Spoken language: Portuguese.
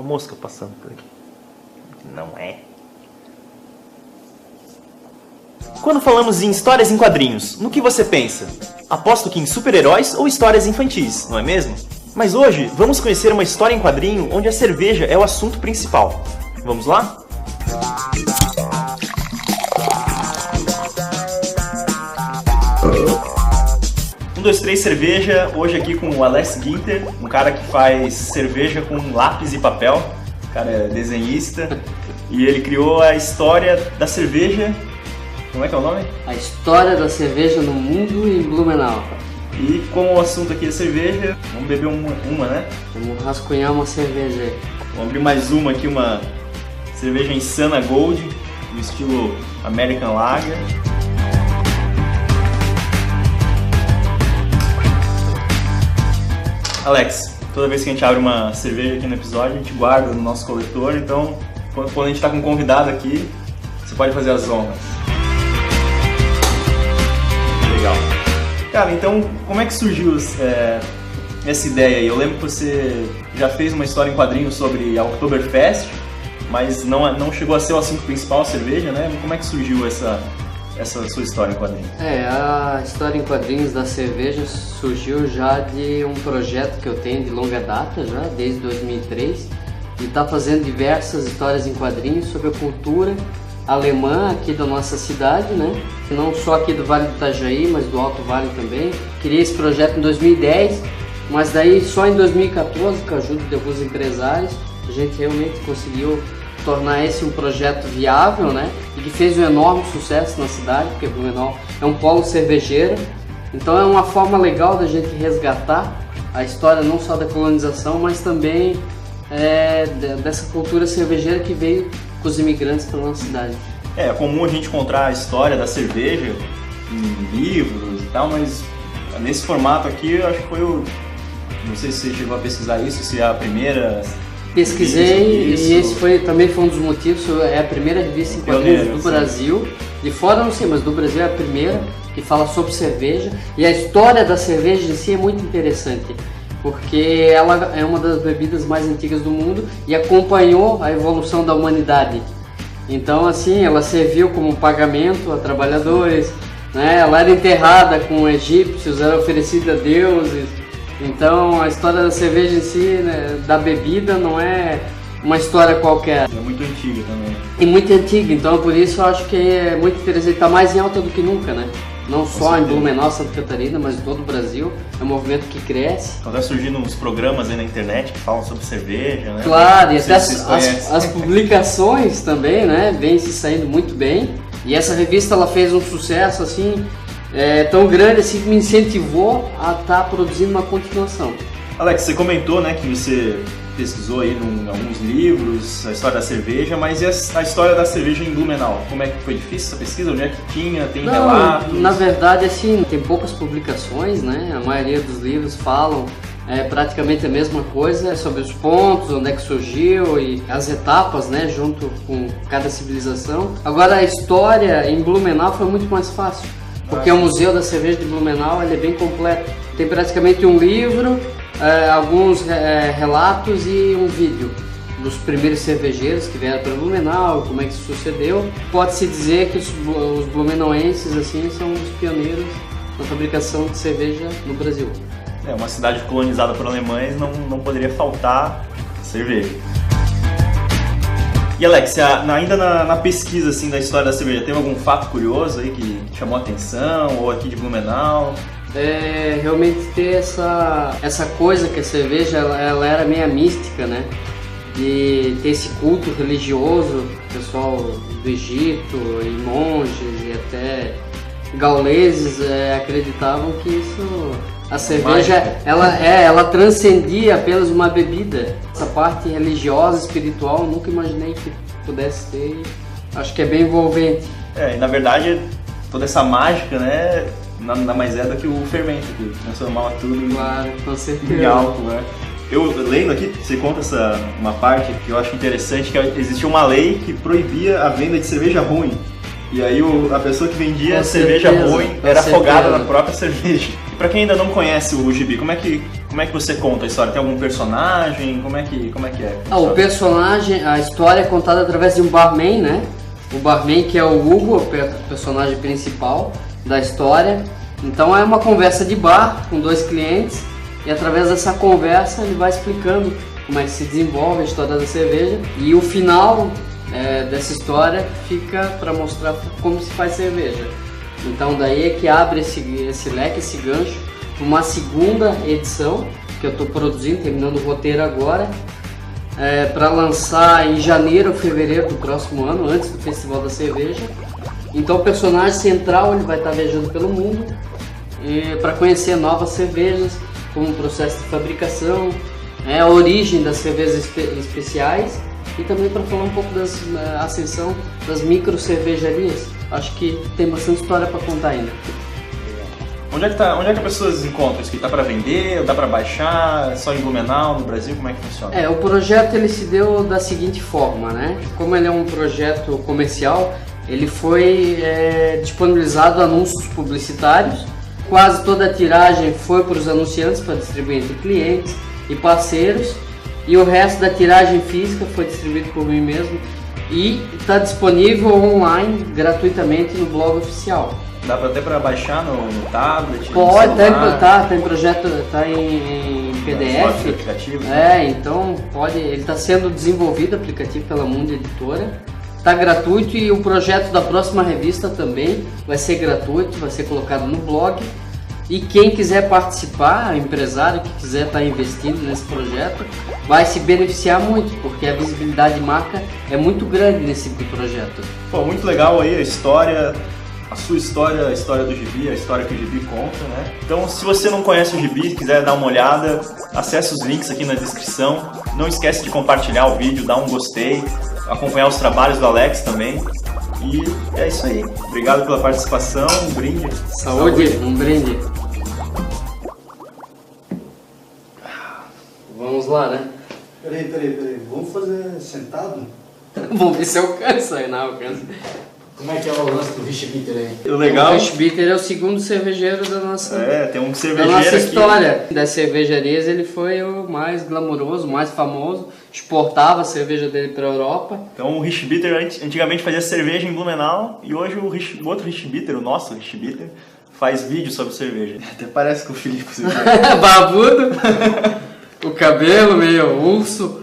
uma mosca passando por aqui. Não é. Quando falamos em histórias em quadrinhos, no que você pensa? Aposto que em super-heróis ou histórias infantis, não é mesmo? Mas hoje, vamos conhecer uma história em quadrinho onde a cerveja é o assunto principal. Vamos lá? 1, 2, 3 cerveja, hoje aqui com o Alex Ginter, um cara que faz cerveja com lápis e papel, o cara é desenhista, e ele criou a história da cerveja, como é que é o nome? A história da cerveja no mundo em Blumenau. E como o assunto aqui é cerveja, vamos beber uma, né? Vamos rascunhar uma cerveja aí. Vamos abrir mais uma aqui, uma cerveja Insana Gold, no estilo American Lager. Alex, toda vez que a gente abre uma cerveja aqui no episódio, a gente guarda no nosso coletor, então quando a gente está com um convidado aqui, você pode fazer as honras. Legal. Cara, então como é que surgiu essa ideia aí? Eu lembro que você já fez uma história em quadrinhos sobre a Oktoberfest, mas não chegou a ser o assunto principal, a cerveja, né? Como é que surgiu essa sua história em quadrinhos? A história em quadrinhos da cerveja surgiu já de um projeto que eu tenho de longa data, já desde 2003, e está fazendo diversas histórias em quadrinhos sobre a cultura alemã aqui da nossa cidade, né? Não só aqui do Vale do Itajaí, mas do Alto Vale também. Criei esse projeto em 2010, mas daí só em 2014, com a ajuda de alguns empresários, a gente realmente conseguiu tornar esse um projeto viável, né? E que fez um enorme sucesso na cidade, porque Blumenau é um polo cervejeiro. Então é uma forma legal da gente resgatar a história não só da colonização, mas também dessa cultura cervejeira que veio com os imigrantes para a nossa cidade. É comum a gente encontrar a história da cerveja em livros e tal, mas nesse formato aqui eu acho que foi não sei se você chegou a pesquisar isso, se é a primeira... Pesquisei e esse também foi um dos motivos, é a primeira revista em quadrinhos do Brasil. De fora não sei, mas do Brasil é a primeira que fala sobre cerveja. E a história da cerveja em si é muito interessante, porque ela é uma das bebidas mais antigas do mundo e acompanhou a evolução da humanidade. Então assim, ela serviu como pagamento a trabalhadores, né? Ela era enterrada com egípcios, era oferecida a deuses. Então a história da cerveja em si, né, da bebida, não é uma história qualquer. É muito antiga também. E muito antiga, então por isso eu acho que é muito interessante, está mais em alta do que nunca, né? Não só em Blumenau, Santa Catarina, mas em todo o Brasil. É um movimento que cresce. Então tá surgindo uns programas aí na internet que falam sobre cerveja, né? Claro, e até as publicações também, né, vêm se saindo muito bem. E essa revista ela fez um sucesso assim, tão grande assim, que me incentivou a estar produzindo uma continuação. Alex, você comentou, né, que você pesquisou aí em alguns livros a história da cerveja, mas e a história da cerveja em Blumenau? Como é que foi difícil essa pesquisa? Onde é que tinha? Tem relatos? Na verdade, assim, tem poucas publicações, né? A maioria dos livros falam praticamente a mesma coisa, sobre os pontos, onde é que surgiu e as etapas, né, junto com cada civilização. Agora, a história em Blumenau foi muito mais fácil, porque o Museu da Cerveja de Blumenau ele é bem completo. Tem praticamente um livro, alguns relatos e um vídeo dos primeiros cervejeiros que vieram para Blumenau, como é que isso sucedeu. Pode-se dizer que os blumenauenses assim, são os pioneiros na fabricação de cerveja no Brasil. Uma cidade colonizada por alemães, não poderia faltar cerveja. E Alex, ainda na pesquisa assim, da história da cerveja, tem algum fato curioso aí que chamou a atenção, ou aqui de Blumenau? Realmente ter essa coisa que a cerveja ela era meio mística, né? De ter esse culto religioso, pessoal do Egito e monges e até gauleses acreditavam que a cerveja ela transcendia apenas uma bebida. Essa parte religiosa, espiritual, nunca imaginei que pudesse ter. Acho que é bem envolvente. E na verdade toda essa mágica, né? Nada mais é do que o fermento que transformava tudo em álcool, né? Eu lendo aqui, você conta uma parte que eu acho interessante, que existia uma lei que proibia a venda de cerveja ruim. E aí a pessoa que vendia cerveja ruim era afogada na própria cerveja. pra quem ainda não conhece o Gibi, como é que você conta a história? Tem algum personagem? Como é que é? O personagem, a história é contada através de um barman, né? O barman que é o Hugo, o personagem principal da história. Então é uma conversa de bar com dois clientes e através dessa conversa ele vai explicando como é que se desenvolve a história da cerveja e o final dessa história fica para mostrar como se faz cerveja. Então daí é que abre esse leque, esse gancho para uma segunda edição que eu estou produzindo, terminando o roteiro agora, para lançar em janeiro ou fevereiro do próximo ano, antes do Festival da Cerveja. Então o personagem central ele vai estar viajando pelo mundo para conhecer novas cervejas, como o processo de fabricação, a origem das cervejas especiais e também para falar um pouco da ascensão das micro cervejarias. Acho que tem bastante história para contar ainda. Onde é que as pessoas encontram isso? Que tá para vender, dá para baixar, só em Blumenau, no Brasil, como é que funciona? O projeto ele se deu da seguinte forma, né? Como ele é um projeto comercial, ele foi disponibilizado anúncios publicitários. Quase toda a tiragem foi para os anunciantes para distribuir entre clientes e parceiros, e o resto da tiragem física foi distribuído por mim mesmo e está disponível online gratuitamente no blog oficial. Dá até para baixar no tablet? Pode, tá em projeto, tá em PDF. Aplicativo, então pode. Ele está sendo desenvolvido, aplicativo pela Mundo Editora. Está gratuito e o projeto da próxima revista também vai ser gratuito, vai ser colocado no blog. E quem quiser participar, empresário que quiser estar investindo nesse projeto, vai se beneficiar muito, porque a visibilidade de marca é muito grande nesse tipo de projeto. Pô, muito legal aí a história, a sua história, a história do Gibi, a história que o Gibi conta, né? Então, se você não conhece o Gibi, quiser dar uma olhada, acesse os links aqui na descrição. Não esquece de compartilhar o vídeo, dar um gostei, acompanhar os trabalhos do Alex também. E é isso aí. Obrigado pela participação, um brinde. Saúde. Um brinde. Vamos lá, né? Peraí. Vamos fazer sentado? Vamos ver se alcança aí, não alcança. Como é que é o lance do Richtbitter aí? O legal... O Richtbitter é o segundo cervejeiro da nossa... tem um cervejeiro da nossa aqui. história. Das cervejarias ele foi o mais glamuroso, mais famoso. Exportava a cerveja dele para a Europa. Então o Richtbitter antigamente fazia cerveja em Blumenau e hoje o outro Richtbitter, o nosso Richtbitter, faz vídeo sobre cerveja. Até parece com o Filipe. Babudo. O cabelo meio urso.